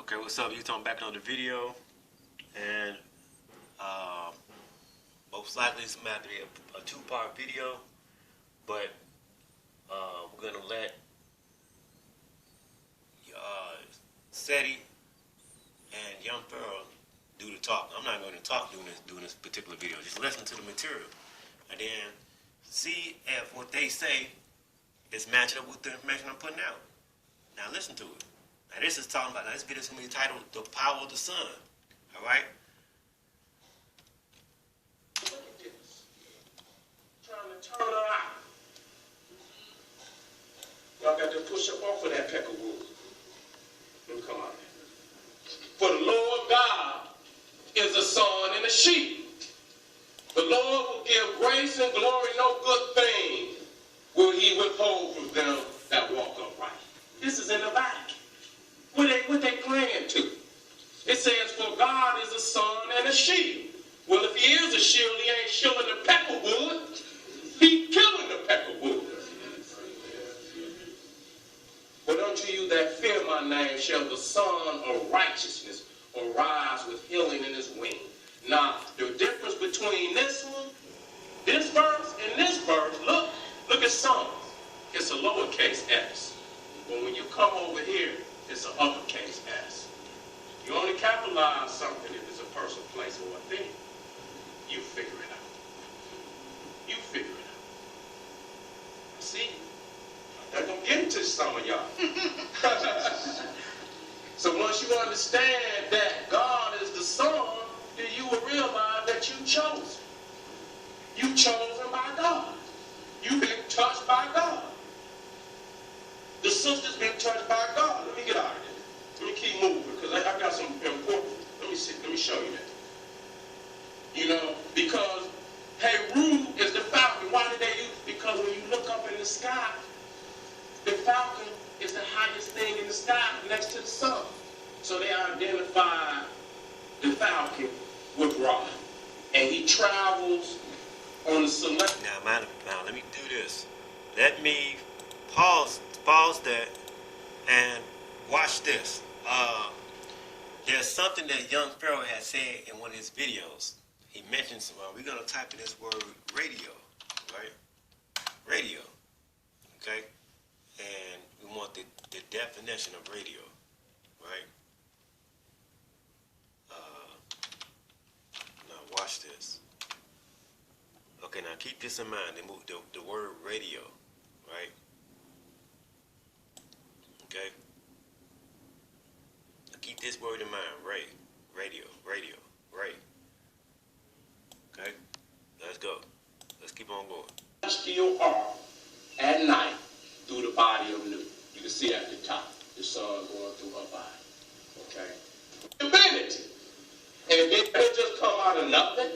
Okay, what's up? YouTube? I'm back on the video, and most likely it's going to be a two-part video, but we're gonna let Seti and Young Pharaoh do the talk. I'm not going to talk during this particular video. Just listen to the material, and then see if what they say is matching up with the information I'm putting out. Now listen to it. Now this is talking about, now this video is going to be titled The Power of the Sun. Alright? Look at this. Trying to turn her out. Y'all got to push up off of that peck of wood. Let me come out. For the Lord God is a sun and a sheep. The Lord will give grace and glory, no good thing will he withhold from them that walk upright. This is in the back. What they clinging to? It says, for God is a sun and a shield. Well, if he is a shield, he ain't shielding the peck of wood. He killing the peck of wood. But unto you that fear my name shall the sun of righteousness arise with healing in his wing. Now, the difference between this one, this verse, and this verse, look at sun. It's a lowercase s. But when you come over here, it's an uppercase s. You only capitalize something if it's a person, place, or a thing. You figure it out. You figure it out. See? I'm going to get into some of y'all. So once you understand that God is the sun, then you will realize that you chosen. You chosen by God. You've been touched by God. The sister's been touched by God. Let me get out of this. Let me keep moving because I got some important. Let me see. Let me show you that. You know, because Heru is the falcon. Why did they use it? Because when you look up in the sky, the falcon is the highest thing in the sky next to the sun. So they identified the falcon with Ra. And he travels on the select. Now let me do this. Let me pause that and watch this. There's something that Young Pharaoh had said in one of his videos. He mentions, we're going to type in this word radio, right? Radio, okay? And we want the definition of radio, right? Now watch this. Okay, now keep this in mind. They moved the word radio, right? Okay? Now keep this word in mind. Radio. Okay? Let's go. Let's keep on going. To your arm at night through the body of Nu. You can see at the top the sun going through her body. Okay? Divinity. And it didn't just come out of nothing.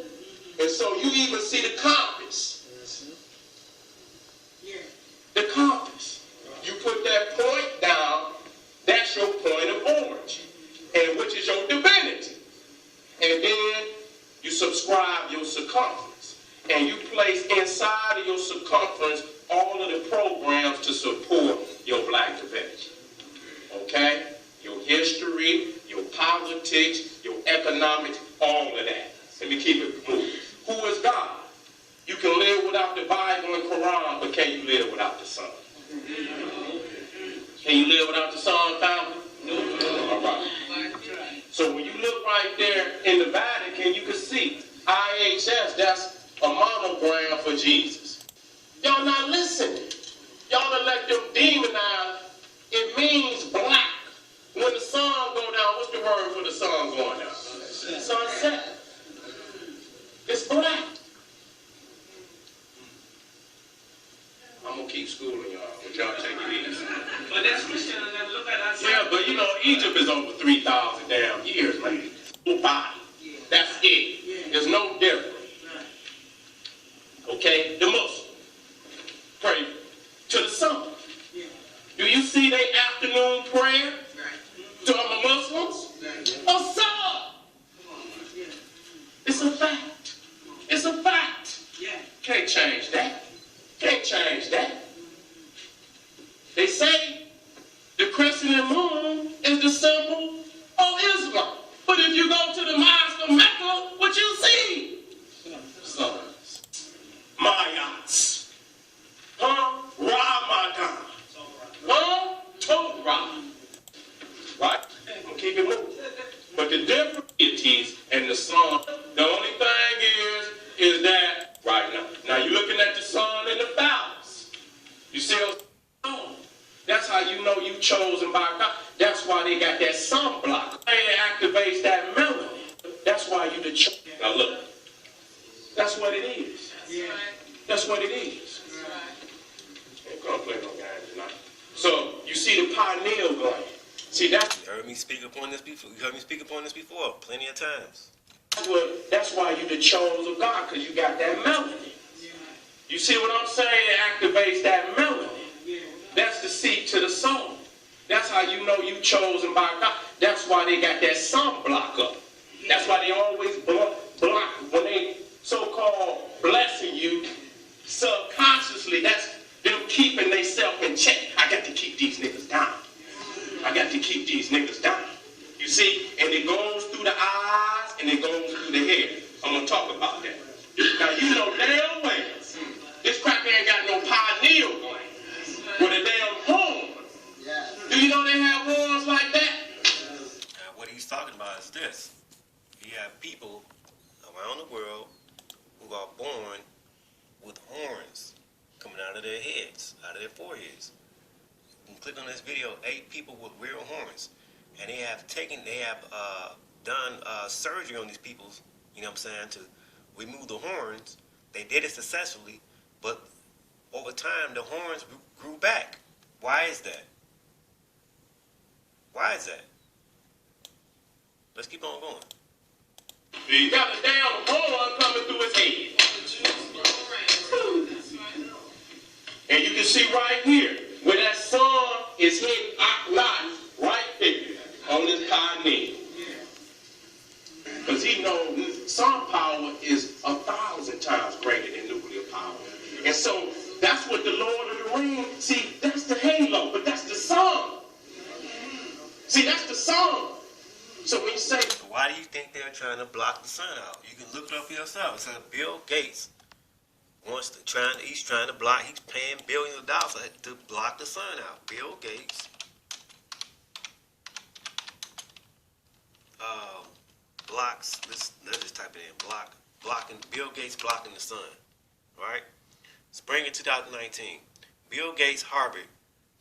And so you even see the compass. Yeah. The compass. You put that point down, that's your point of origin. And which is your divinity. And then you subscribe your circumference. And you place inside of your circumference all of the programs to support your black divinity. Okay? Your history, your politics, your economics, all of that. Let me keep it moving. Who is God? You can live without the Bible and Quran, but can you live without the sun? Can you live without the sun, family? No. All right. So when you look right there in the Vatican, you can see IHS, that's a monogram for Jesus. Y'all not listening. Y'all done let them demonize. It means black. When the sun go down, what's the word for the sun going down? Sunset. It's black. I'm going to keep schooling y'all, but y'all take it easy. But that's Christian, and then look at us. Yeah, but you know, Egypt is over 3,000 damn years, man. Whole body. That's it. There's no difference. Okay? The Muslims pray to the sun. Do you see their afternoon prayer to the Muslims? A sun. It's a fact. It's a fact. Can't change that. Can't change that. They say the crescent and moon is the symbol of rod. Right? We'll keep it moving. But the difference is, and the sun, the only thing is that right now. Now you're looking at the sun and the balance. You see what I'm saying? That's how you know you chosen by God. That's why they got that sunblock. It activates that melanin. That's why you the chosen. Now look. That's what it is. That's what it is. Ain't gonna play no games tonight. So you see the pineal gland. See that? You heard me speak upon this before. You heard me speak upon this before, plenty of times. That's why you the chosen of God, because you got that melanin. You see what I'm saying? It activates that melanin. That's the seed to the soul. That's how you know you chosen by God. That's why they got that sunblock up. That's why they always block when they so-called blessing you subconsciously. That's them keeping themselves in check. I got to keep these niggas down. I got to keep these niggas down. You see, and it goes through the eyes and it goes through the head. I'm gonna talk about that. Now you know damn well this cracker ain't got no pineal gland with a damn horn. Do you know they have horns like that? What he's talking about is this. You have people around the world who are born with horns coming out of their heads, out of their foreheads. You can click on this video, 8 people with real horns. And they have done surgery on these people, you know what I'm saying, to remove the horns. They did it successfully, but over time the horns grew back. Why is that? Why is that? Let's keep on going. He got a damn horn coming through his head. And you can see right here, where that sun is hitting right there on his pineal. Because he knows sun power is 1,000 times greater than nuclear power. And so that's what the Lord of the Rings, see, that's the halo, but that's the sun. See, that's the sun. So when you say, why do you think they're trying to block the sun out? You can look it up for yourself. It says Bill Gates he's trying to block, he's paying billions of dollars to block the sun out. Bill Gates blocks this. Let's just type it in. Bill Gates blocking the sun. Right? Spring of 2019. Bill Gates Harvard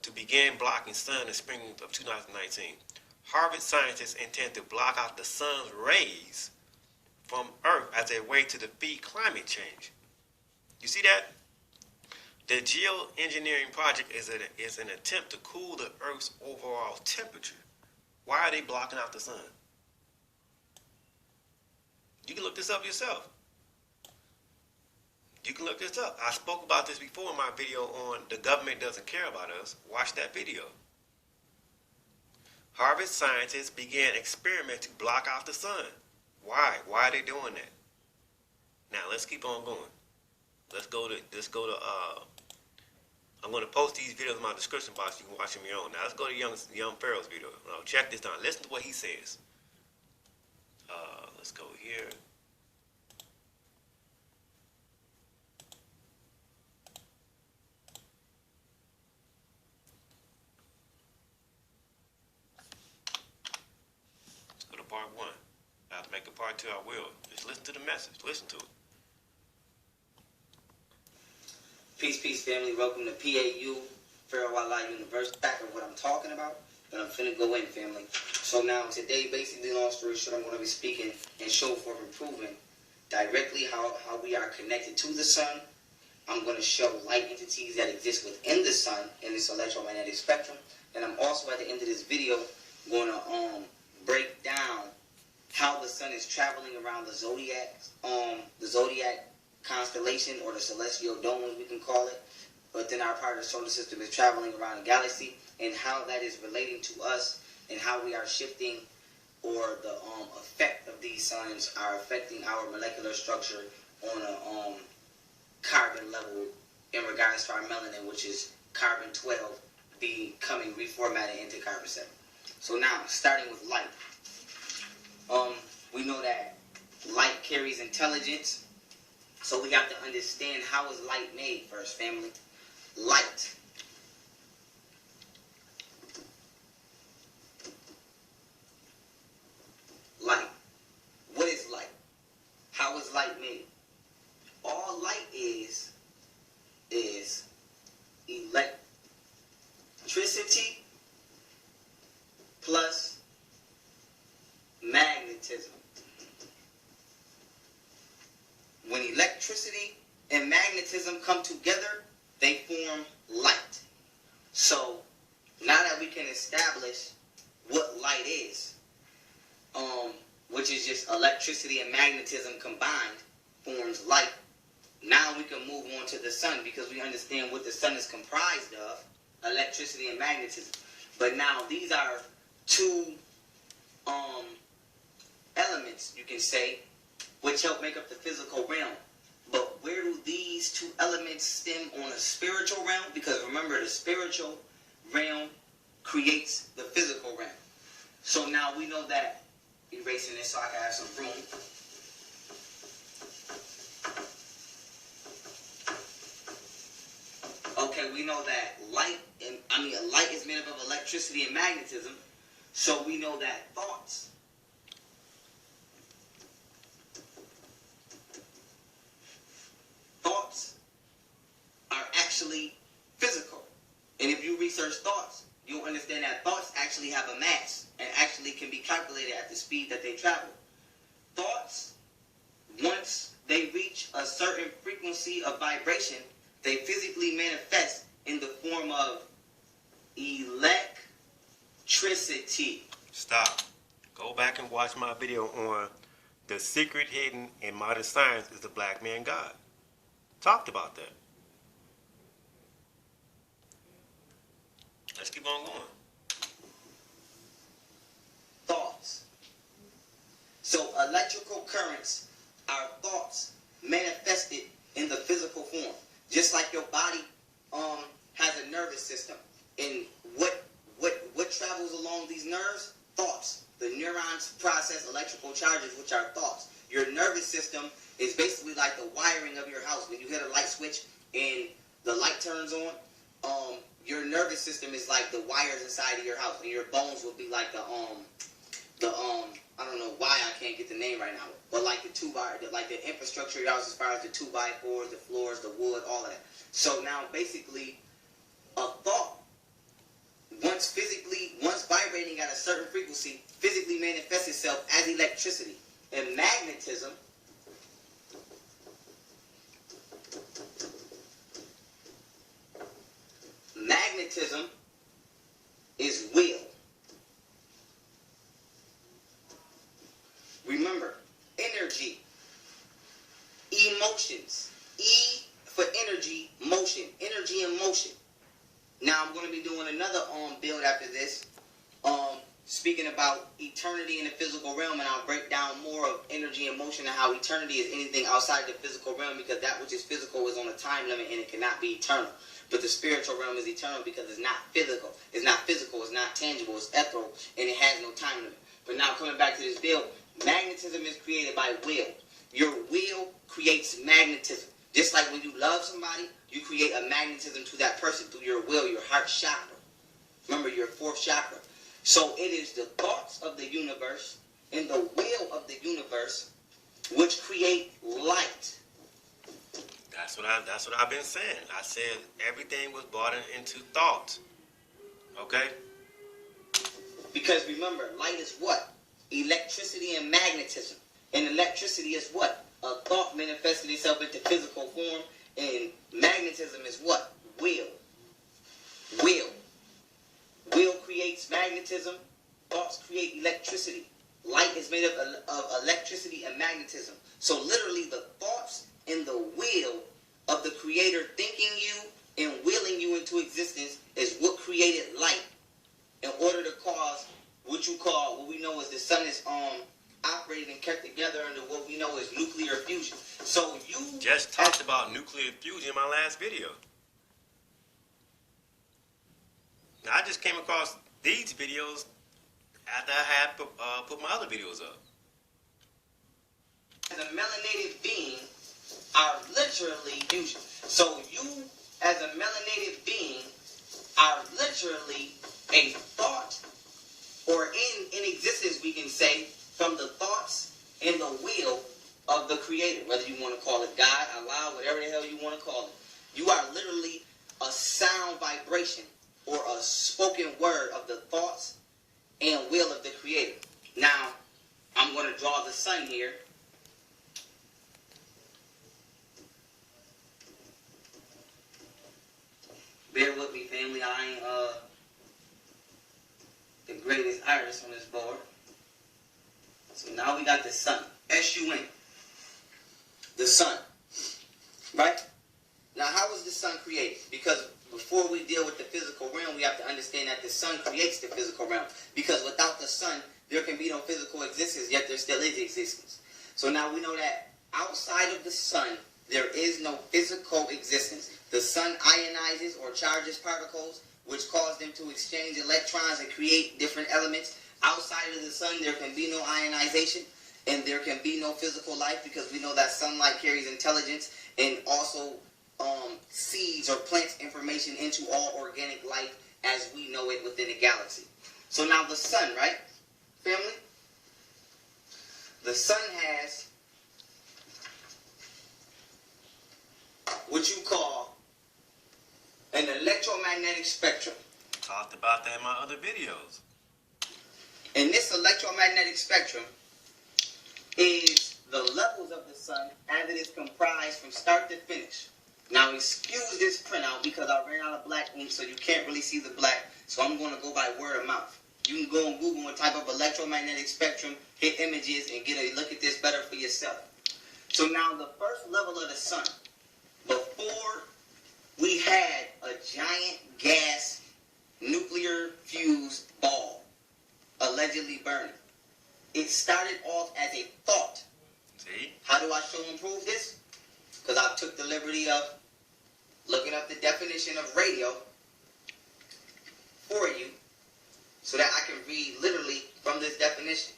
to begin blocking sun in spring of 2019. Harvard scientists intend to block out the sun's rays from Earth as a way to defeat climate change. You see that? The geoengineering project is an attempt to cool the Earth's overall temperature. Why are they blocking out the sun? You can look this up yourself. You can look this up. I spoke about this before in my video on The Government Doesn't Care About Us. Watch that video. Harvard scientists began experiment to block out the sun. Why? Why are they doing that? Now let's keep on going. Let's go to I'm going to post these videos in my description box. You can watch them your own. Now let's go to young Pharaoh's video. Now check this out. Listen to what he says. Let's go here. Let's go to part 1. I have to make a part 2. I will. Just listen to the message. Listen to it. Peace, family. Welcome to PAU, Pharaoh Allah University. Back of what I'm talking about, but I'm finna go in, family. So now, today, basically, long story short, I'm going to be speaking and show for improving directly how we are connected to the sun. I'm going to show light entities that exist within the sun in this electromagnetic spectrum. And I'm also, at the end of this video, going to break down how the sun is traveling around the zodiac constellation, or the celestial dome, as we can call it, within our part of the solar system, is traveling around the galaxy, and how that is relating to us, and how we are shifting, or the effect of these suns are affecting our molecular structure on a carbon level in regards to our melanin, which is carbon 12 becoming reformatted into carbon 7. So now, starting with light. We know that light carries intelligence. So we have to understand, how is light made first, family? Light plus magnetism. When electricity and magnetism come together, they form light. So now that we can establish what light is, which is just electricity and magnetism combined forms light, now we can move on to the sun, because we understand what the sun is comprised of, electricity and magnetism. But now these are two elements, you can say, which help make up the physical realm. But where do these two elements stem on a spiritual realm? Because remember, the spiritual realm creates the physical realm. So now we know that, erasing this so I can have some room. Okay, we know that light is made up of electricity and magnetism. So we know that thoughts are actually physical. And if you research thoughts, you'll understand that thoughts actually have a mass and actually can be calculated at the speed that they travel. Thoughts, once they reach a certain frequency of vibration, they physically manifest in the form of electricity. Stop. Go back and watch my video on the secret hidden in modern science is the black man God. Talked about that. Let's keep on going. Thoughts. So electrical currents are thoughts manifested in the physical form. Just like your body has a nervous system. And what travels along these nerves? Thoughts. The neurons process electrical charges, which are thoughts. Your nervous system is basically like the wiring of your house. When you hit a light switch and the light turns on, your nervous system is like the wires inside of your house, and your bones will be like the I don't know why I can't get the name right now, but like the like the infrastructure of your house as far as the 2x4s, the floors, the wood, all of that. So now basically a thought, once vibrating at a certain frequency, physically manifests itself as electricity. And magnetism is will. Remember, energy, emotions. E for energy, motion. Energy and motion. Now I'm going to be doing another build after this, speaking about eternity in the physical realm, and I'll break down more of energy and motion and how eternity is anything outside the physical realm, because that which is physical is on a time limit and it cannot be eternal. But the spiritual realm is eternal because it's not physical. It's not physical, it's not tangible, it's ethereal, and it has no time limit. But now coming back to this build, magnetism is created by will. Your will creates magnetism. Just like when you love somebody, you create a magnetism to that person through your will, your heart chakra. Remember, your fourth chakra. So it is the thoughts of the universe and the will of the universe which create light. That's what I've been saying. I said everything was brought into thought. Okay? Because remember, light is what? Electricity and magnetism. And electricity is what? A thought manifested itself into physical form. And magnetism is what? Will. Will. Will creates magnetism. Thoughts create electricity. Light is made up of electricity and magnetism. So literally the thoughts and the will of the Creator thinking you and willing you into existence is what created light, in order to cause what we know as the sun is operated and kept together under what we know as nuclear fusion. So you just talked about nuclear fusion in my last video. Now I just came across these videos after I had put my other videos up. As a melanated being are literally fusion. So you as a melanated being are literally a thought, or in existence we can say, from the thoughts and the will of the Creator, whether you want to call it God, Allah, whatever the hell you want to call it. You are literally a sound vibration or a spoken word of the thoughts and will of the Creator. Now, I'm going to draw the sun here. Bear with me, family. I ain't the greatest artist on this board. So now we got the sun. S-U-N. The sun. Right? Now, how was the sun created? Because before we deal with the physical realm, we have to understand that the sun creates the physical realm. Because without the sun, there can be no physical existence, yet there still is existence. So now we know that outside of the sun, there is no physical existence. The sun ionizes or charges particles, which cause them to exchange electrons and create different elements. Outside of the sun, there can be no ionization, and there can be no physical life, because we know that sunlight carries intelligence and also seeds or plants information into all organic life as we know it within a galaxy. So now the sun, right, family? The sun has what you call an electromagnetic spectrum. Talked about that in my other videos. And this electromagnetic spectrum is the levels of the sun as it is comprised from start to finish. Now excuse this printout because I ran out of black ink, so you can't really see the black, so I'm going to go by word of mouth. You can go on Google and type up electromagnetic spectrum, hit images, and get a look at this better for yourself. So now the first level of the sun, before we had a giant gas nuclear fused ball allegedly burning. It started off as a thought. See? How do I show and prove this? Because I took the liberty of looking up the definition of radio for you so that I can read literally from this definition.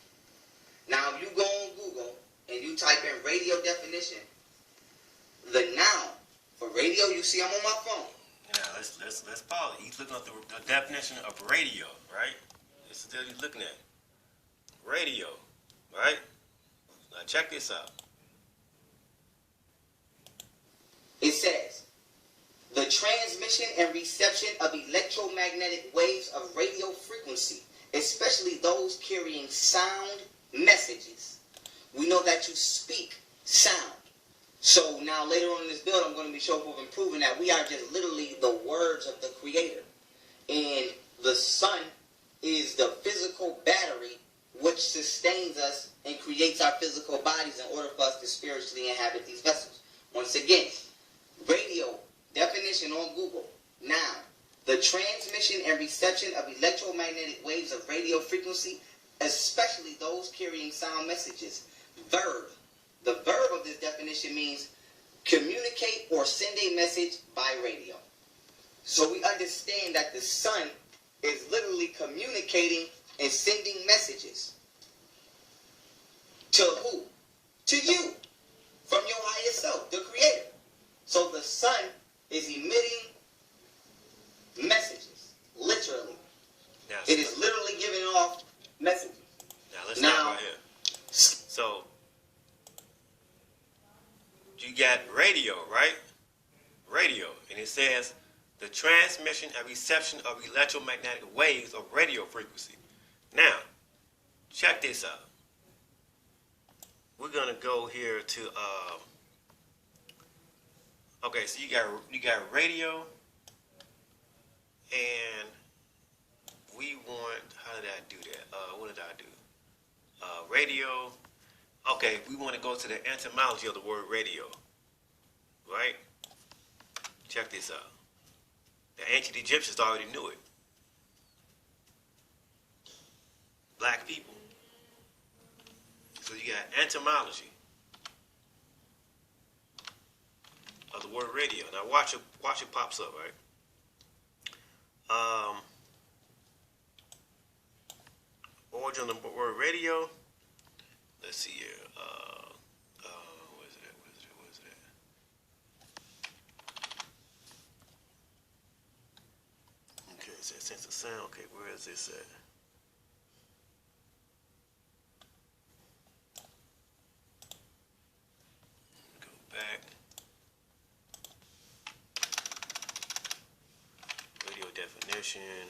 Now, if you go on Google and you type in radio definition, the noun for radio, you see I'm on my phone. Yeah, let's pause. He's looking up the definition of radio, right? This is what he's looking at. Radio, right? Now check this out. It says, the transmission and reception of electromagnetic waves of radio frequency, especially those carrying sound messages. We know that you speak sound. So now later on in this build, I'm going to be showing and proving that we are just literally the words of the Creator. And the sun is the physical battery which sustains us and creates our physical bodies in order for us to spiritually inhabit these vessels. Once again, radio definition on Google. Now, the transmission and reception of electromagnetic waves of radio frequency, especially those carrying sound messages. Verb. The verb of this definition means communicate or send a message by radio. So we understand that the sun is literally communicating and sending messages. To who? To you. From your higher self, the Creator. So the sun is emitting messages. Literally. Now, It is literally giving off messages. Now let's stop right here. So you got radio, right? Radio, and it says the transmission and reception of electromagnetic waves of radio frequency. Now, check this out. We're gonna go here to okay, so you got radio, and we want, how did I do that? What did I do? Radio. Okay, we want to go to the etymology of the word radio, right? Check this out. The ancient Egyptians already knew it. Black people. So you got etymology of the word radio. Now watch it pops up, right? Origin of the word radio. Let's see here. Where's it at? Okay, it says sense of sound. Okay, where is this at? Go back. Radio definition.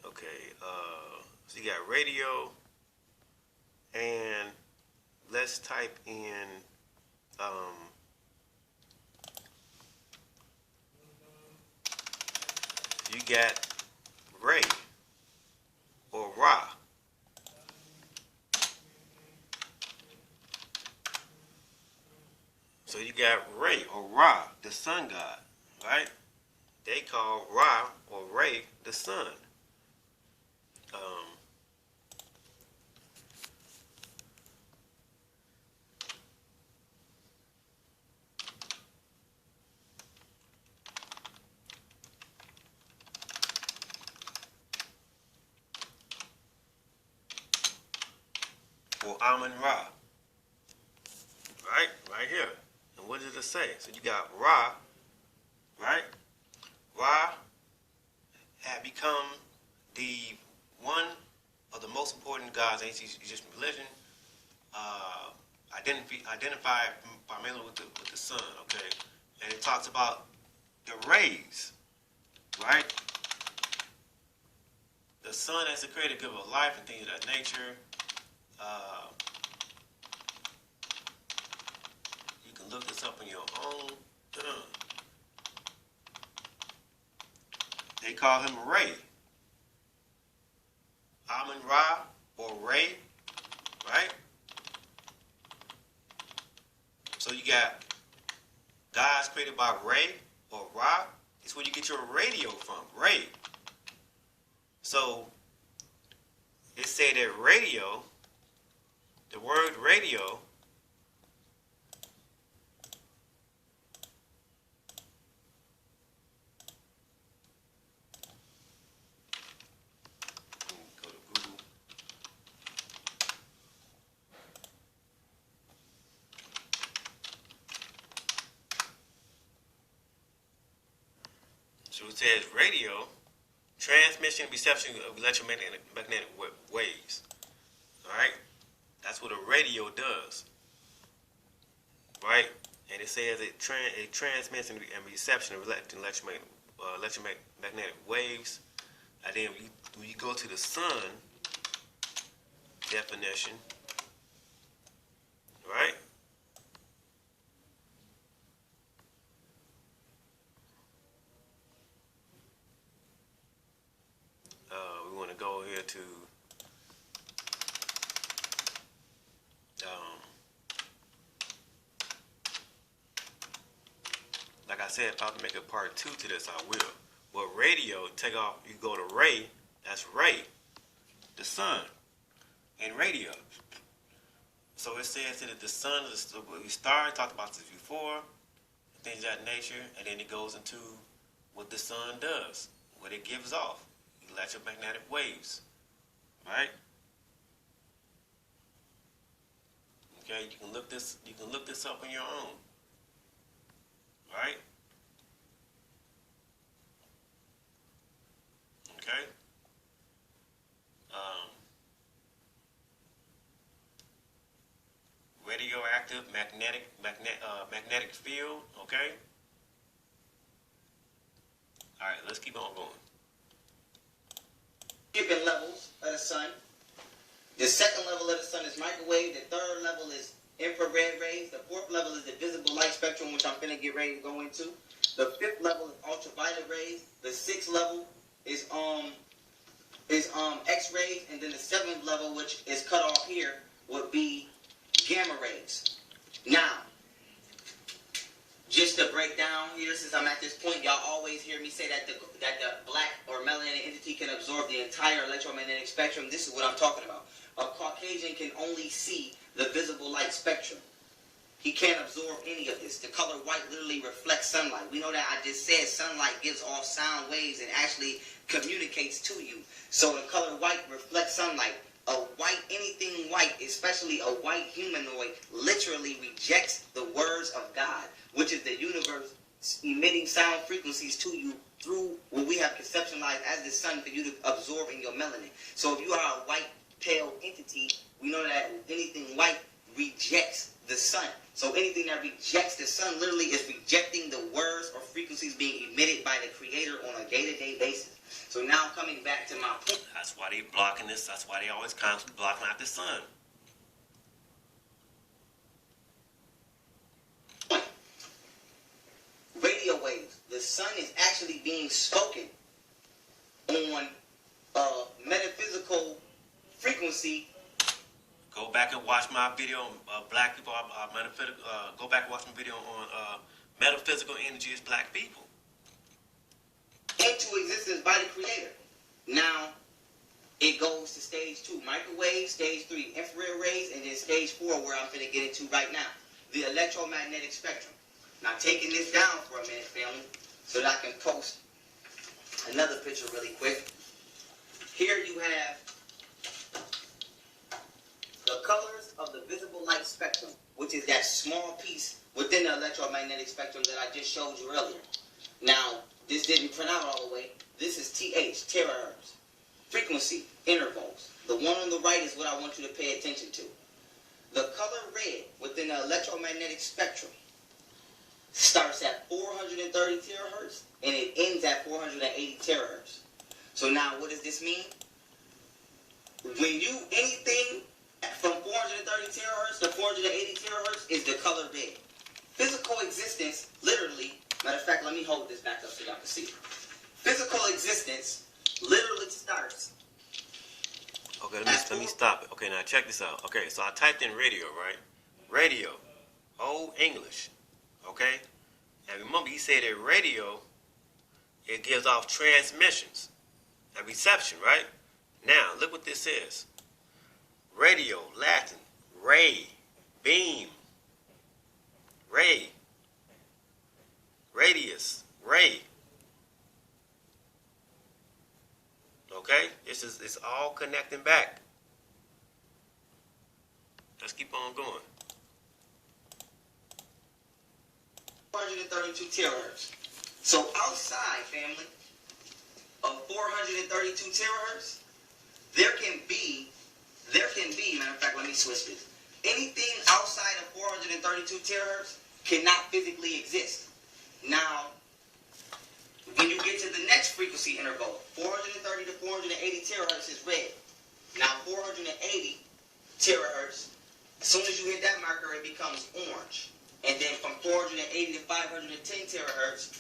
Okay, So you got radio, and let's type in you got Ray or Ra. So you got Ray or Ra, the sun god, right? They call Ra or Ray the sun. Or Amun Ra, right here. And what does it say? So you got Ra, right? Ra had become the one of the most important gods in ancient Egyptian religion, identified primarily with the sun, okay? And it talks about the rays, right? The sun as the creator giver of life and things of that nature. You can look this up on your own. They call him Ray. Amun Ra or Ray, right? So you got gods created by Ray or Ra. It's where you get your radio from, Ray. So it said that radio, the word radio, go to Google. So it says radio, transmission, reception of electromagnetic waves. All right, that's what a radio does, right? And it says it transmits and reception of electromagnetic waves. And then when you go to the sun definition, right? We want to go here to like I said, if I have to make a part 2 to this, I will. But radio, take off, you go to Ray, that's Ray, the sun, and radio. So it says that the sun is, we started, talked about this before, things of that nature, and then it goes into what the sun does, what it gives off, electromagnetic waves, right? Okay, you can look this up on your own. Right? Okay. Radioactive magnetic field. Okay. All right. Let's keep on going. Different levels of the sun. The second level of the sun is microwave. The third level is infrared rays. The fourth level is the visible light spectrum, which I'm finna get ready to go into. The fifth level is ultraviolet rays. The sixth level is X-rays, and then the seventh level, which is cut off here, would be gamma rays. Now, just to break down here, since I'm at this point, y'all always hear me say that the black or melanated entity can absorb the entire electromagnetic spectrum. This is what I'm talking about. A Caucasian can only see the visible light spectrum. He can't absorb any of this. The color white literally reflects sunlight. We know that I just said sunlight gives off sound waves and actually communicates to you. So the color white reflects sunlight. Anything white, especially a white humanoid, literally rejects the words of God, which is the universe emitting sound frequencies to you through what we have conceptualized as the sun for you to absorb in your melanin. So if you are a white, pale entity, we know that anything white rejects the sun. So anything that rejects the sun literally is rejecting the words or frequencies being emitted by the Creator on a day-to-day basis. So now coming back to my point. That's why they blocking this. That's why they always constantly blocking out the sun. Radio waves. The sun is actually being spoken on a metaphysical frequency. Go back and watch my video on black people. Metaphysical. Go back and watch my video on metaphysical energy is black people. Into existence by the Creator. Now, it goes to stage 2, microwave, stage 3, infrared rays, and then stage 4, where I'm finna get into right now, the electromagnetic spectrum. Now, taking this down for a minute, family, so that I can post another picture really quick. Here you have the colors of the visible light spectrum, which is that small piece within the electromagnetic spectrum that I just showed you earlier. Now, this didn't print out all the way. This is TH, terahertz. Frequency, intervals. The one on the right is what I want you to pay attention to. The color red within the electromagnetic spectrum starts at 430 terahertz and it ends at 480 terahertz. So now what does this mean? When you, anything from 430 terahertz to 480 terahertz is the color red. Physical existence, literally, matter of fact, let me hold this back up so y'all can see. Physical existence literally starts. Okay, let me stop it. Okay, now check this out. Okay, so I typed in radio, right? Radio, Old English. Okay? And remember, he said that radio, it gives off transmissions and reception, right? Now, look what this is. Radio, Latin, ray, beam, ray, radius, ray. Okay? It's all connecting back. Let's keep on going. 432 terahertz. So outside, family, of 432 terahertz, there can be, matter of fact, let me switch this. Anything outside of 432 terahertz cannot physically exist. Now, when you get to the next frequency interval, 430 to 480 terahertz is red. Now 480 terahertz, as soon as you hit that marker, it becomes orange. And then from 480 to 510 terahertz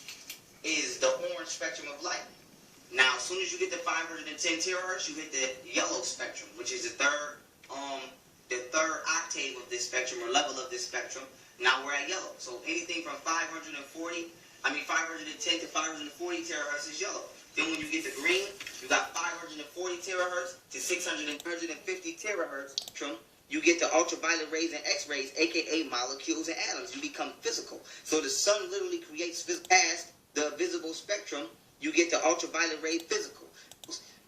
is the orange spectrum of light. Now, as soon as you get to 510 terahertz, you hit the yellow spectrum, which is the third octave of this spectrum or level of this spectrum. Now we're at yellow. So anything from 510 to 540 terahertz is yellow. Then when you get to green, you got 540 terahertz to 650 terahertz. You get the ultraviolet rays and X-rays, aka molecules and atoms. You become physical. So the sun literally creates past the visible spectrum. You get the ultraviolet ray physical,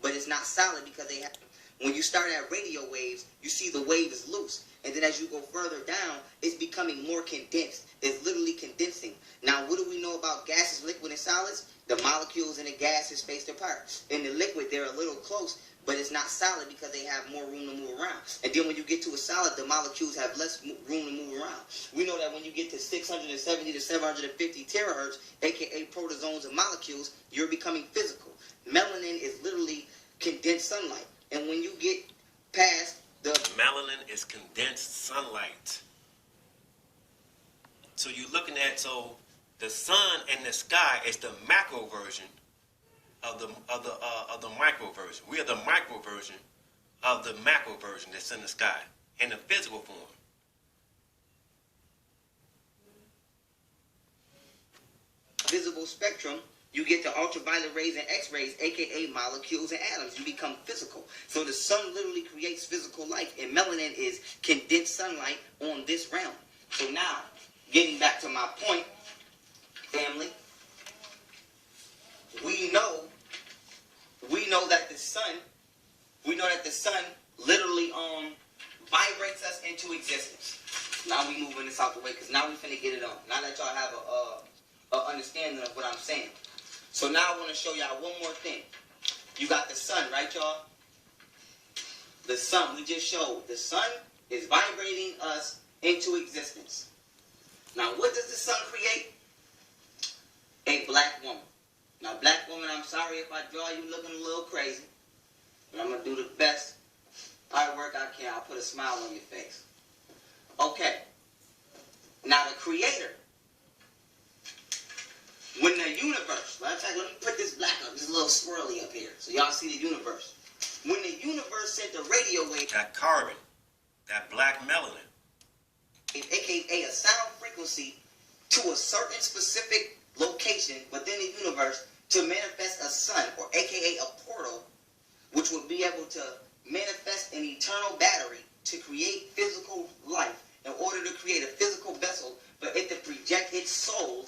but it's not solid because they have. When you start at radio waves, you see the wave is loose. And then as you go further down, it's becoming more condensed. It's literally condensing. Now, what do we know about gases, liquid, and solids? The molecules in the gas is spaced apart. In the liquid, they're a little close, but it's not solid because they have more room to move around. And then when you get to a solid, the molecules have less room to move around. We know that when you get to 670 to 750 terahertz, aka protozoans and molecules, you're becoming physical. Melanin is literally condensed sunlight. And when you get past the melanin is condensed sunlight. So you're looking at, so the sun in the sky is the macro version of the micro version. We are the micro version of the macro version that's in the sky in the physical form. Visible spectrum, you get the ultraviolet rays and X-rays, aka molecules and atoms. You become physical. So the sun literally creates physical life, and melanin is condensed sunlight on this realm. So now, getting back to my point, family, we know that the sun literally vibrates us into existence. Now we moving this out the way because now we finna get it on. Now that y'all have a understanding of what I'm saying. So now I want to show y'all one more thing. You got the sun, right, y'all? The sun, we just showed. The sun is vibrating us into existence. Now, what does the sun create? A black woman. Now, black woman, I'm sorry if I draw you looking a little crazy, but I'm going to do the best artwork I can. I'll put a smile on your face. Okay. Now, the creator, when the universe, let me put this black up, this little swirly up here, so y'all see the universe. When the universe sent the radio wave, that carbon, that black melanin, aka a sound frequency, to a certain specific location within the universe to manifest a sun, or aka a portal, which would be able to manifest an eternal battery to create physical life in order to create a physical vessel for it to project its soul,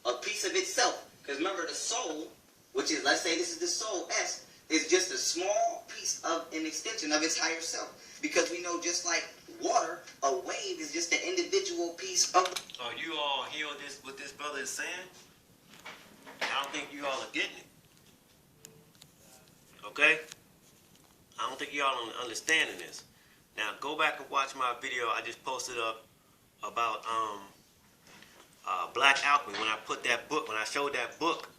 a piece of itself. Because remember, the soul, which is, let's say this is the soul S, is just a small piece of an extension of its higher self. Because we know, just like water, a wave is just an individual piece of... Are you all hear what this brother is saying? I don't think you all are getting it. Okay? I don't think you all are understanding this. Now, go back and watch my video I just posted up about Black Alchemy. When I put that book, when I showed that book,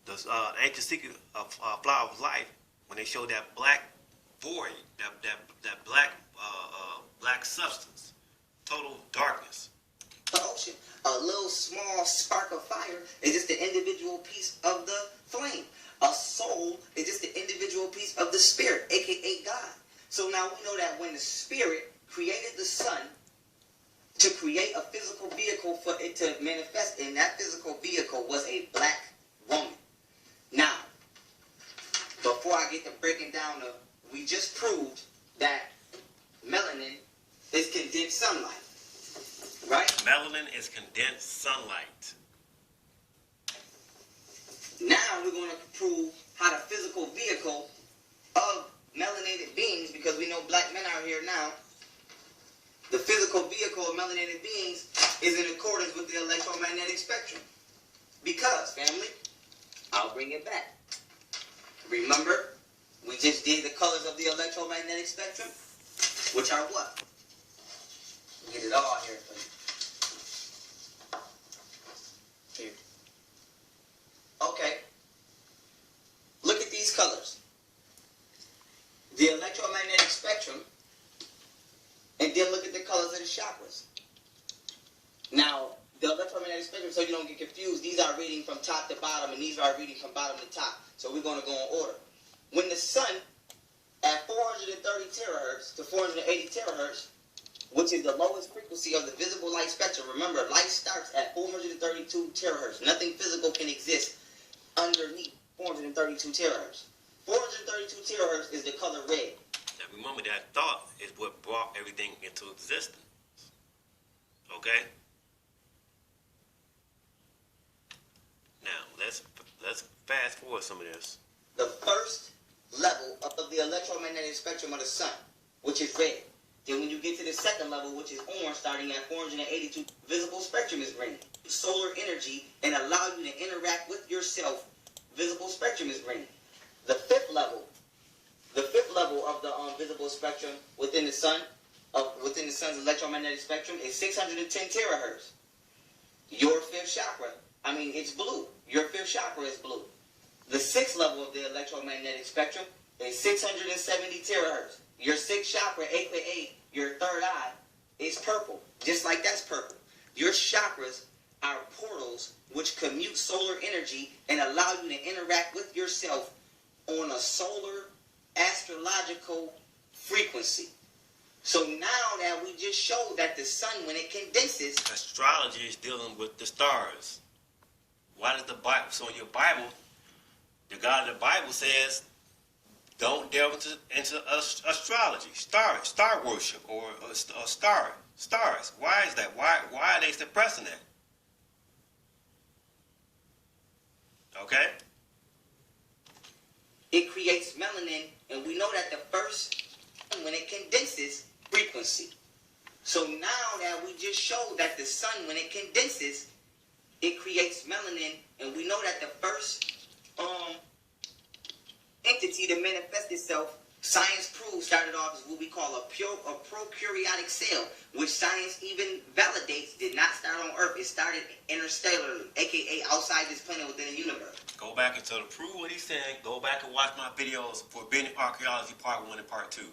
the Ancient Secret of Flower of Life, when they showed that black void, that black black substance, total darkness. The ocean, a little small spark of fire is just the individual piece of the flame. A soul is just the individual piece of the spirit, aka God. So now we know that when the spirit created the sun to create a physical vehicle for it to manifest, and that physical vehicle was a black woman. Now, before I get to breaking down we just proved that melanin is condensed sunlight. Right? Melanin is condensed sunlight. Now we're going to prove how the physical vehicle of melanated beings, because we know black men are here now, the physical vehicle of melanated beings is in accordance with the electromagnetic spectrum. Because, family, I'll bring it back. Remember, we just did the colors of the electromagnetic spectrum, which are what? Get it all here for you. Here. Okay. Look at these colors. The electromagnetic spectrum, and then look at the colors of the chakras. Now, the electromagnetic spectrum, so you don't get confused, these are reading from top to bottom, and these are reading from bottom to top. So we're going to go in order. When the sun, at 430 terahertz to 480 terahertz, which is the lowest frequency of the visible light spectrum. Remember, light starts at 432 terahertz. Nothing physical can exist underneath 432 terahertz. 432 terahertz is the color red. Now remember, that thought is what brought everything into existence. Okay? Now, let's fast forward some of this. The first level of the electromagnetic spectrum of the sun, which is red. Then when you get to the second level, which is orange, starting at 482, visible spectrum is green. Solar energy and allow you to interact with yourself, visible spectrum is green. The fifth level of the visible spectrum within the sun, within the sun's electromagnetic spectrum is 610 terahertz. Your fifth chakra, it's blue. Your fifth chakra is blue. The sixth level of the electromagnetic spectrum is 670 terahertz. Your sixth chakra, aka your third eye, is purple. Just like that's purple. Your chakras are portals which commute solar energy and allow you to interact with yourself on a solar astrological frequency. So now that we just showed that the sun, when it condenses... Astrology is dealing with the stars. Why does the Bible... So in your Bible, the God of the Bible says... Don't delve into astrology, star worship, or stars. Why is that? Why are they suppressing that? Okay? It creates melanin, and we know that the first, when it condenses, frequency. So now that we just showed that the sun, when it condenses, it creates melanin, and we know that the first entity to manifest itself Science proves started off as what we call a prokaryotic cell, which science even validates did not start on Earth. It started interstellarly, aka outside this planet within the universe. Go back and to prove what he's saying. Go back and watch my videos for Forbidden Archaeology Part 1 and Part 2.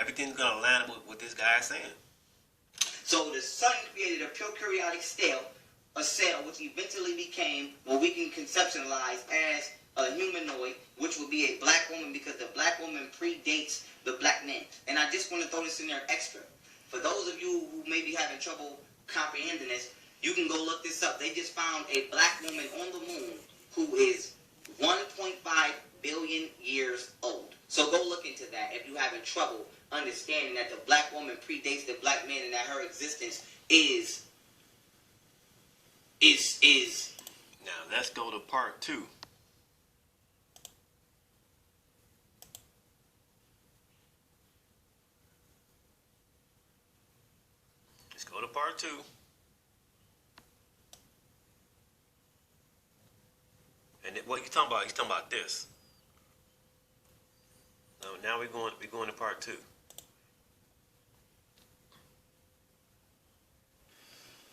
Everything's going to line up with what this guy is saying. So the sun created a prokaryotic cell, a cell which eventually became what we can conceptualize as a humanoid, which would be a black woman, because the black woman predates the black man. And I just want to throw this in there extra. For those of you who may be having trouble comprehending this, you can go look this up. They just found a black woman on the moon who is 1.5 billion years old. So go look into that if you're having trouble understanding that the black woman predates the black man and that her existence is. Now let's go to Part 2. Let's go to Part 2. And what you talking about? He's talking about this. Now we're going to Part 2.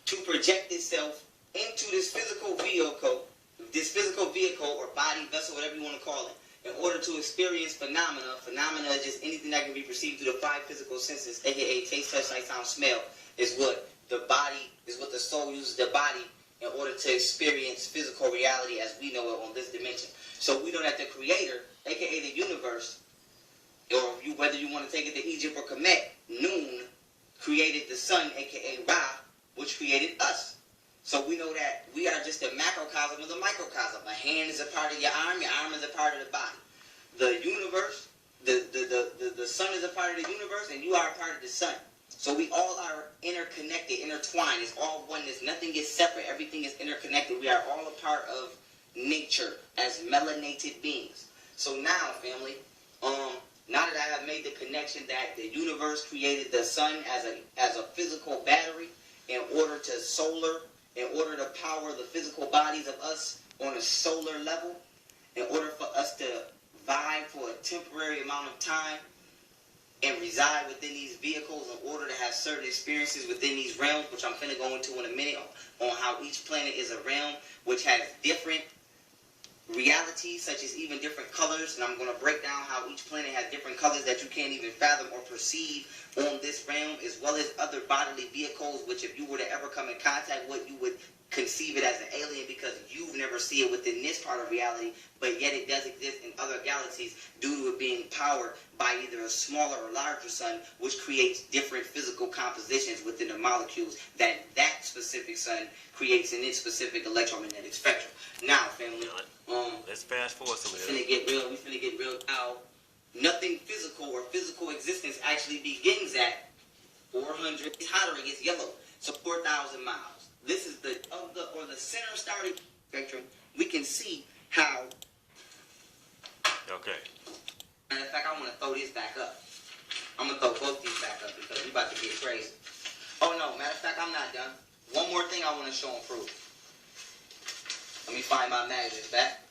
To project itself into this physical vehicle or body, vessel, whatever you want to call it, in order to experience phenomena. Phenomena is just anything that can be perceived through the 5 physical senses, aka taste, touch, sight, sound, smell, is what the soul uses the body in order to experience physical reality as we know it on this dimension. So we know that the creator, aka the universe, or whether you want to take it to Egypt or Kemet, Noon, created the sun, aka Ra, which created us. So we know that we are just a macrocosm of the microcosm. A hand is a part of your arm is a part of the body. The universe, the sun is a part of the universe, and you are a part of the sun. So we all are interconnected, intertwined. It's all oneness. Nothing is separate. Everything is interconnected. We are all a part of nature as melanated beings. So now, family, now that I have made the connection that the universe created the sun as a physical battery in order to power the physical bodies of us on a solar level, in order for us to vibe for a temporary amount of time and reside within these vehicles in order to have certain experiences within these realms, which I'm going to go into in a minute on how each planet is a realm which has different realities, such as even different colors, and I'm going to break down how each planet has different colors that you can't even fathom or perceive on this realm, as well as other bodily vehicles, which if you were to ever come in contact with, you would conceive it as an alien because you've never seen it within this part of reality, but yet it does exist in other galaxies due to it being powered by either a smaller or larger sun, which creates different physical compositions within the molecules that specific sun creates in its specific electromagnetic spectrum. Now, family, let's fast forward some of this. We finna get real now. Nothing physical or physical existence actually begins at 400. It's hotter, it gets yellow. So 4,000 miles. This is the center starting spectrum. We can see how. Okay. And in fact, I want to throw this back up. I'm gonna throw both these back up because we about to get crazy. Oh no, matter of fact, I'm not done. One more thing I want to show and prove. Let me find my magnets back.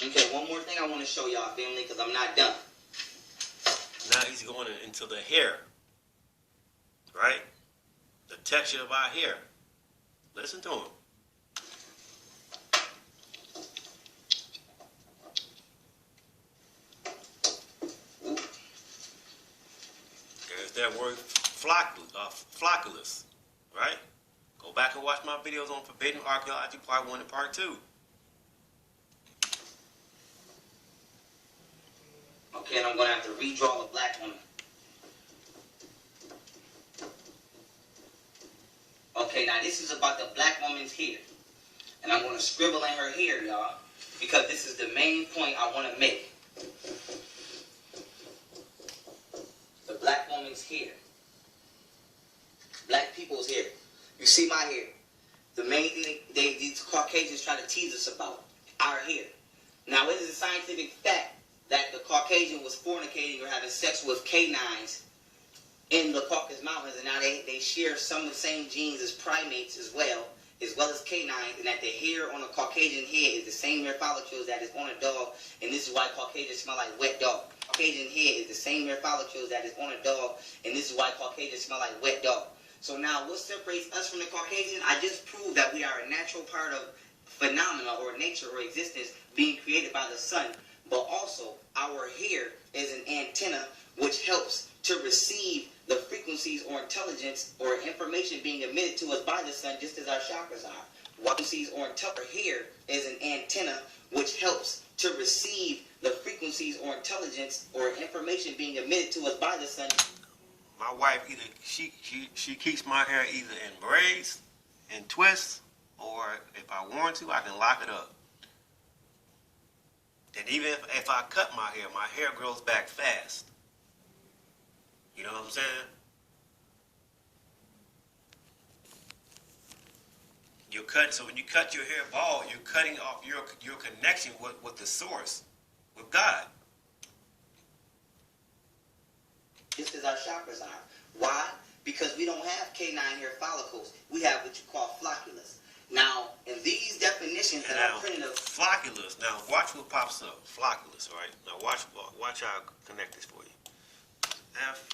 Okay, one more thing I want to show y'all, family, because I'm not done. Now he's going into the hair, right? The texture of our hair. Listen to him. There's that word flocculus, right? Go back and watch my videos on Forbidden Archaeology Part 1 and Part 2. Okay, and I'm going to have to redraw the black one. Okay, now this is about the black woman's hair. And I'm going to scribble in her hair, y'all, because this is the main point I want to make. The black woman's hair. Black people's hair. You see my hair. The main thing these Caucasians try to tease us about, our hair. Now, it is a scientific fact that the Caucasian was fornicating or having sex with canines in the Caucasus Mountains, and now they share some of the same genes as primates as well, as well as canines, and that the hair on a Caucasian head is the same hair follicles that is on a dog, and this is why Caucasians smell like wet dog. Caucasian head is the same hair follicles that is on a dog, and this is why Caucasians smell like wet dog. So now, what separates us from the Caucasian? I just proved that we are a natural part of phenomena or nature or existence being created by the sun, but also our hair is an antenna which helps to receive the frequencies or intelligence or information being emitted to us by the sun, just as our chakras are. Frequencies or intelligence. Hair is an antenna which helps to receive the frequencies or intelligence or information being emitted to us by the sun. My wife either she keeps my hair either in braids and twists, or if I want to, I can lock it up. And even if I cut my hair grows back fast. You know what I'm saying? So when you cut your hair bald, you're cutting off your connection with the source, with God. Just as our chakras are. Why? Because we don't have canine hair follicles. We have what you call flocculus. Now, in these definitions that I printed of flocculus. Now, watch what pops up. Flocculus, right? Now, watch how I connect this for you. F-O.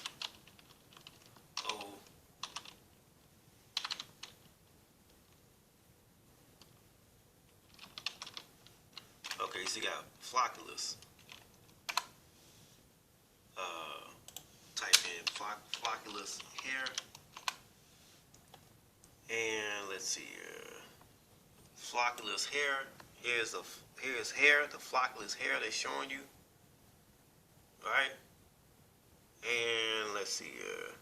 Okay, so you got flocculus. Type in flocculus hair. And let's see here. Flocculus hair. Here's hair, the flocculus hair they're showing you. Alright? And let's see here.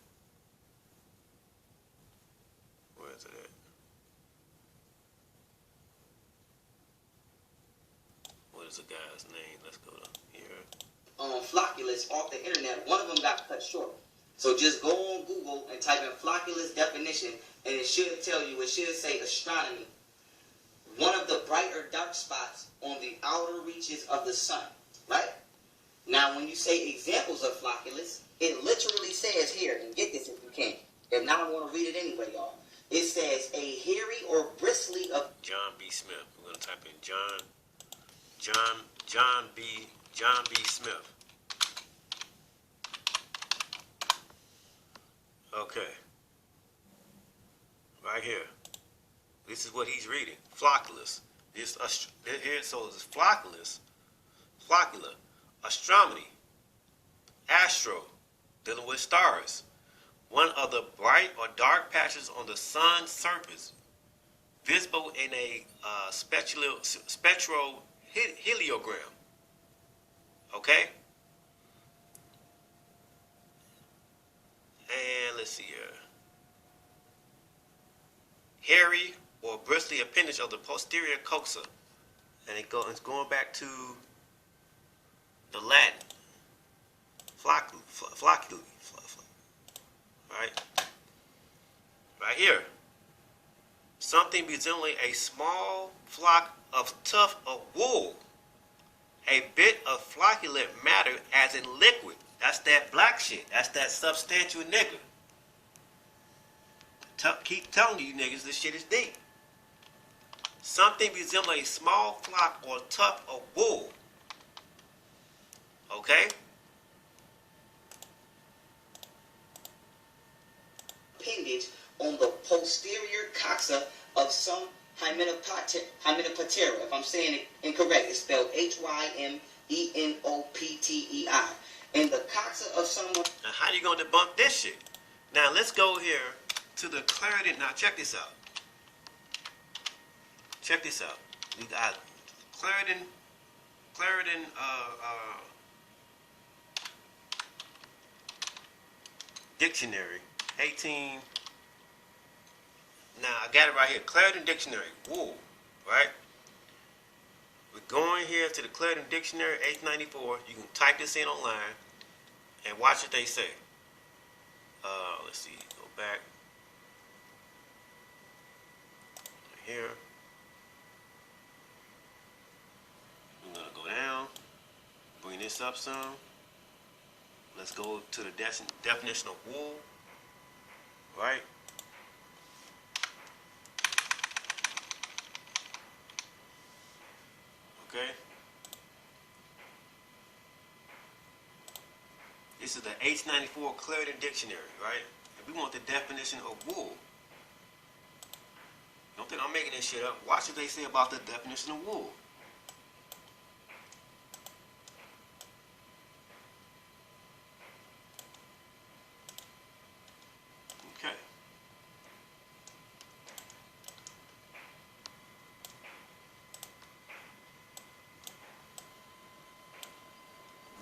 Where is it at? What is the guy's name? Let's go to here. Flocculus off the internet. One of them got cut short. So just go on Google and type in flocculus definition, and it should tell you, it should say astronomy. One of the bright or dark spots on the outer reaches of the sun, right? Now, when you say examples of flocculus, it literally says here, and get this if you can. If not, I'm going to read it anyway, y'all. It says a hairy or bristly of John B. Smith. We're going to type in John B. Smith. Okay. Right here. This is what he's reading. Flocculus. Here, so it's flocculus. Floccula. Astronomy. Astro. Dealing with stars. One of the bright or dark patches on the sun's surface, visible in a spectral heliogram. Okay? And let's see here. Hairy or bristly appendage of the posterior coxa. And it's going back to the Latin. Flocculi. Right? Right here. Something resembling a small flock of tuft of wool. A bit of flocculent matter as in liquid. That's that black shit. That's that substantial nigger. Keep telling you niggas this shit is deep. Something resembling a small flock or tuft of wool. Okay? Appendage on the posterior coxa of some Hymenoptera. If I'm saying it incorrect, it's spelled Hymenopteri. In the coxa of someone. Now, how you gonna debunk this shit? Now, let's go here to the clarity. Now, check this out. Check this out. We got Clarendon, dictionary, 18. Now, I got it right here. Clarendon Dictionary, wool, right? We're going here to the Clarendon Dictionary, 1894. You can type this in online and watch what they say. Let's see, go back. Here. We're going to go down, bring this up some. Let's go to the definition of wool, right? Okay. This is the H94 Clarendon Dictionary, right? If we want the definition of wool, don't think I'm making this shit up. Watch what they say about the definition of wool. Okay.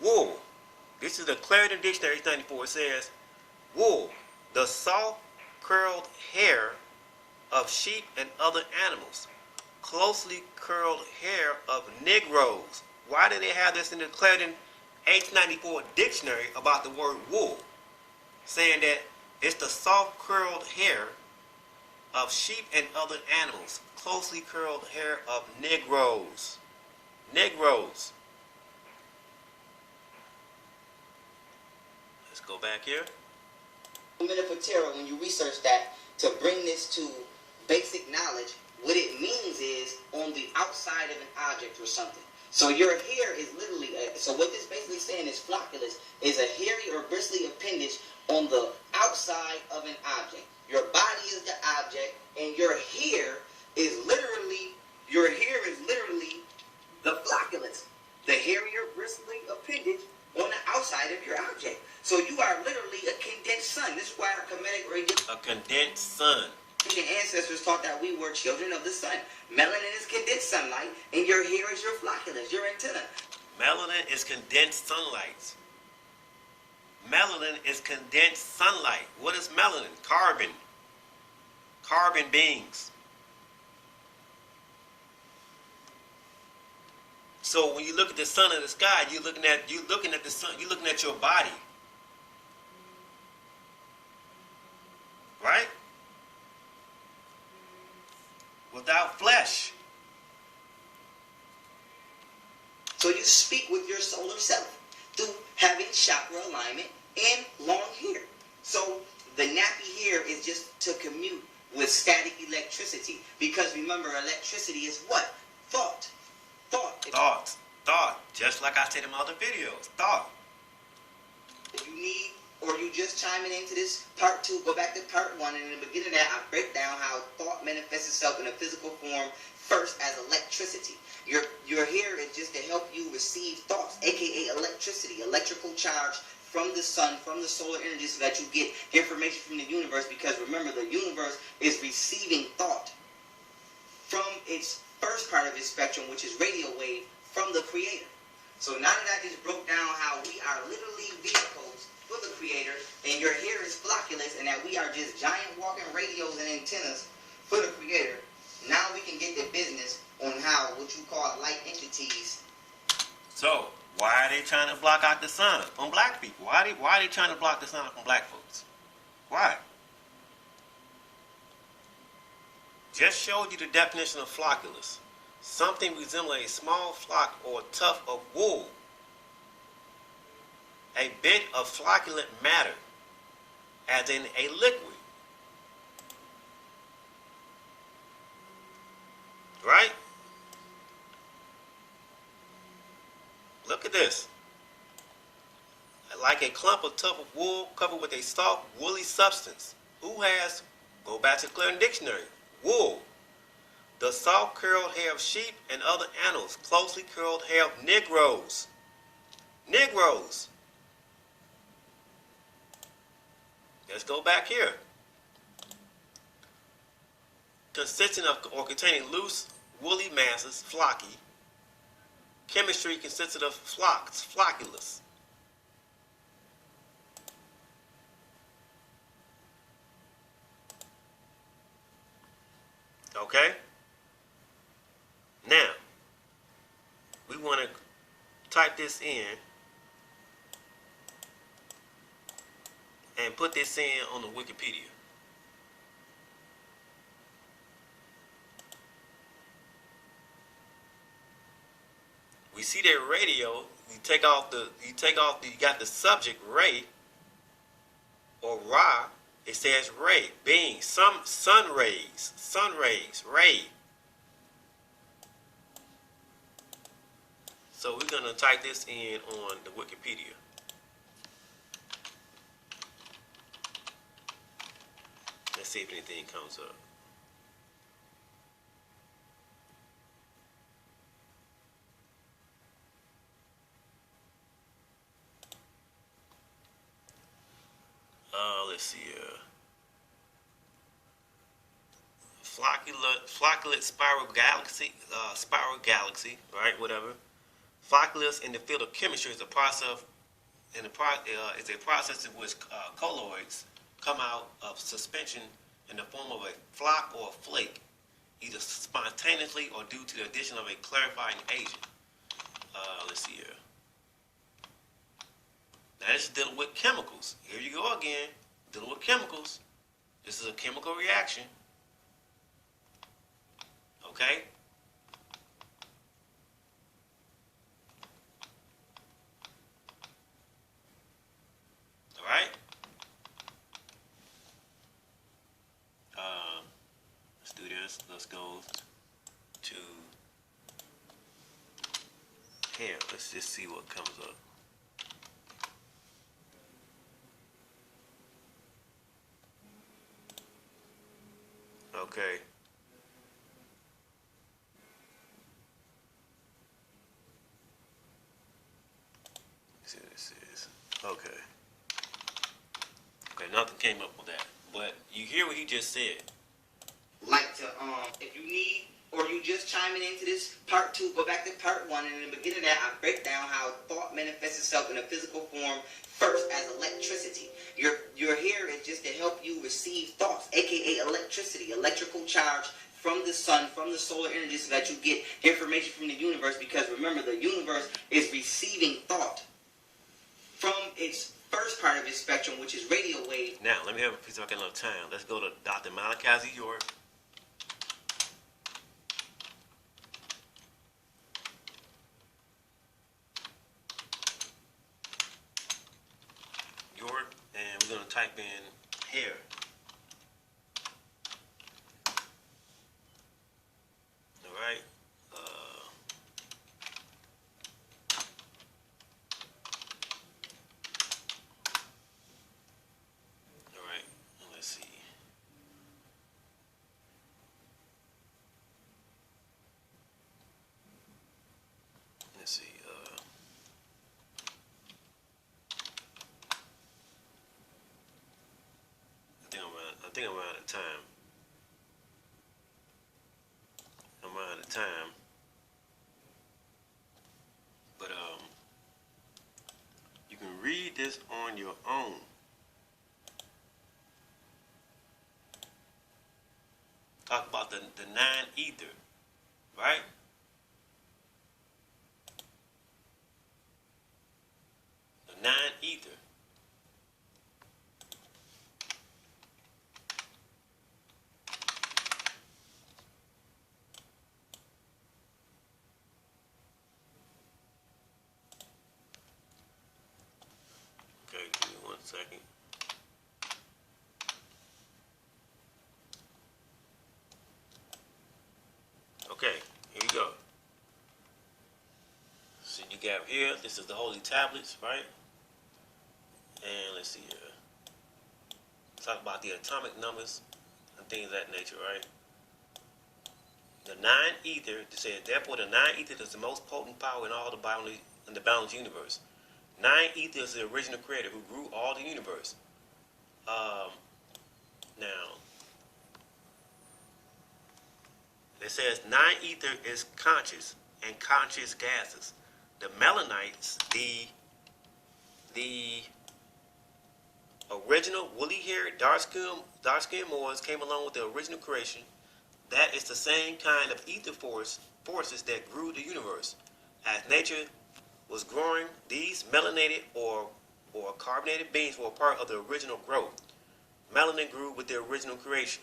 Wool. This is the Clarendon Dictionary, H94. It says, wool, the soft curled hair of sheep and other animals. Closely curled hair of Negroes. Why did they have this in the Clarendon H94 dictionary about the word wool? Saying that it's the soft curled hair of sheep and other animals. Closely curled hair of Negroes. Negroes. Let's go back here. Minute for terror, when you research that, to bring this to basic knowledge, what it means is on the outside of an object or something. So your hair is literally, so what this basically saying is flocculus is a hairy or bristly appendage on the outside of an object. Your body is the object, and your hair is literally the flocculus, the hairy or bristly appendage on the outside of your object. So you are literally a condensed sun. This is why our Kemetic radiation. A condensed sun. Ancient ancestors taught that we were children of the sun. Melanin is condensed sunlight, and your hair is your flocculus, your antenna. Melanin is condensed sunlight. Melanin is condensed sunlight. What is melanin? Carbon. Carbon beings. So when you look at the sun in the sky, you're looking at the sun, you're looking at your body. Right? Without flesh. So you speak with your solar self through having chakra alignment and long hair. So the nappy hair is just to commute with static electricity. Because remember, electricity is what? Thought. Thought. Just like I said in my other videos. Thought. You need, or you just chiming into this part 2, go back to part 1, and in the beginning of that, I break down how thought manifests itself in a physical form first as electricity. Your hair is just to help you receive thoughts, aka electricity, electrical charge from the sun, from the solar energy, so that you get information from the universe. Because remember, the universe is receiving thought from its first part of its spectrum, which is radio wave, from the Creator. So now that I just broke down how we are literally vehicles for the Creator, and your hair is flocculus, and that we are just giant walking radios and antennas for the Creator, now we can get to business on how what you call light entities. So why are they trying to block out the sun on black people? Why are they trying to block the sun from black folks? Why? Just showed you the definition of flocculus. Something resembling a small flock or tuft of wool. A bit of flocculent matter, as in a liquid. Right? Look at this. Like a clump or tuft of wool covered with a soft, woolly substance. Who has, go back to the Clarendon Dictionary, wool. The soft curled hair of sheep and other animals. Closely curled hair of Negroes. Negroes. Let's go back here. Consisting of or containing loose, woolly masses, flocky. Chemistry consisted of flocks, flocculus. Okay? Now, we want to type this in and put this in on the Wikipedia. We see that radio, you got the subject ray or ra, it says ray, being, some sun rays, ray. So we're gonna type this in on the Wikipedia. Let's see if anything comes up. Let's see. Flocculate spiral galaxy, right? Whatever. Flocculus in the field of chemistry is a process in which colloids come out of suspension in the form of a flock or a flake, either spontaneously or due to the addition of a clarifying agent. Let's see here. Now this is dealing with chemicals. Here you go again, dealing with chemicals. This is a chemical reaction. Okay? Alright? Let's do this. Let's go to here. Let's just see what comes up. Okay. Let's see what this is. Okay. Okay, nothing came up with that. But you hear what he just said. Like to, if you need, or you just chiming into this part 2, go back to part 1, and in the beginning of that, I break down how thought manifests itself in a physical form first as electricity. Your here is just to help you receive thoughts, aka electricity, electrical charge from the sun, from the solar energy, so that you get information from the universe, because remember, the universe is receiving thought from its first part of its spectrum, which is radio wave. Now, let me have a piece of I got enough time. Let's go to Dr. Malachi York. And we're going to type in hair. All right. All right. Let's see. Let's see. I think I'm out of time. But you can read this on your own. Talk about the 9 ether, right? The 9 ether. Okay, give me 1 second. Okay, here we go. So you got here, this is the holy tablets, right? And let's see here. Talk about the atomic numbers and things of that nature, right? The 9 ether, it says, therefore the 9 ether is the most potent power in all the balanced universe. 9 ether is the original creator who grew all the universe. Now, it says 9 ether is conscious and conscious gases. The melanites, the original woolly-haired, dark-skinned Moors came along with the original creation. That is the same kind of ether forces that grew the universe. As nature was growing, these melanated or carbonated beings were part of the original growth. Melanin grew with the original creation.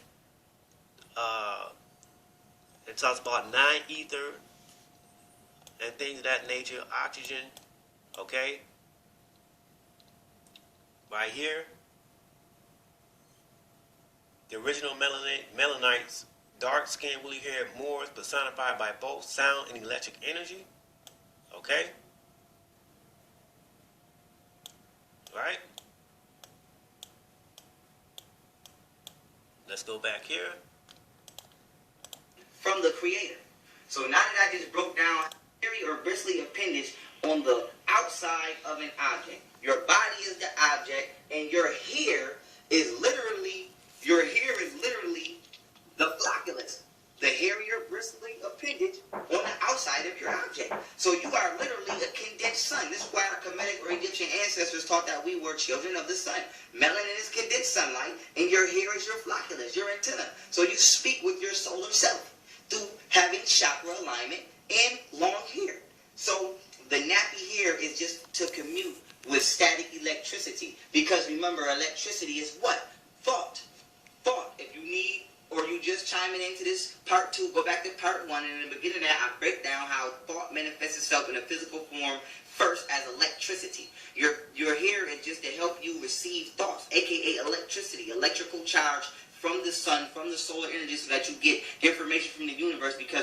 It talks about 9 ether and things of that nature, oxygen, okay? Right here, the original melanites, dark-skinned, woolly-haired Moors personified by both sound and electric energy. Okay? Right? Let's go back here. From the Creator. So now that I just broke down hairy or bristly appendage on the outside of an object. Your body is the object, and your hair is literally the flocculus, the hairy or bristly appendage on the outside of your object. So you are literally a condensed sun. This is why our Kemetic or Egyptian ancestors taught that we were children of the sun. Melanin is condensed sunlight, and your hair is your flocculus, your antenna. So you speak with your solar self through having chakra alignment and long hair. So the nappy hair is just to commute with static electricity. Because remember, electricity is what? Thought. Thought. If you need, or you just chiming into this part 2, go back to part 1, and in the beginning of that, I break down how thought manifests itself in a physical form first as electricity. Your hair is just to help you receive thoughts, aka electricity, electrical charge from the sun, from the solar energy, so that you get information from the universe. Because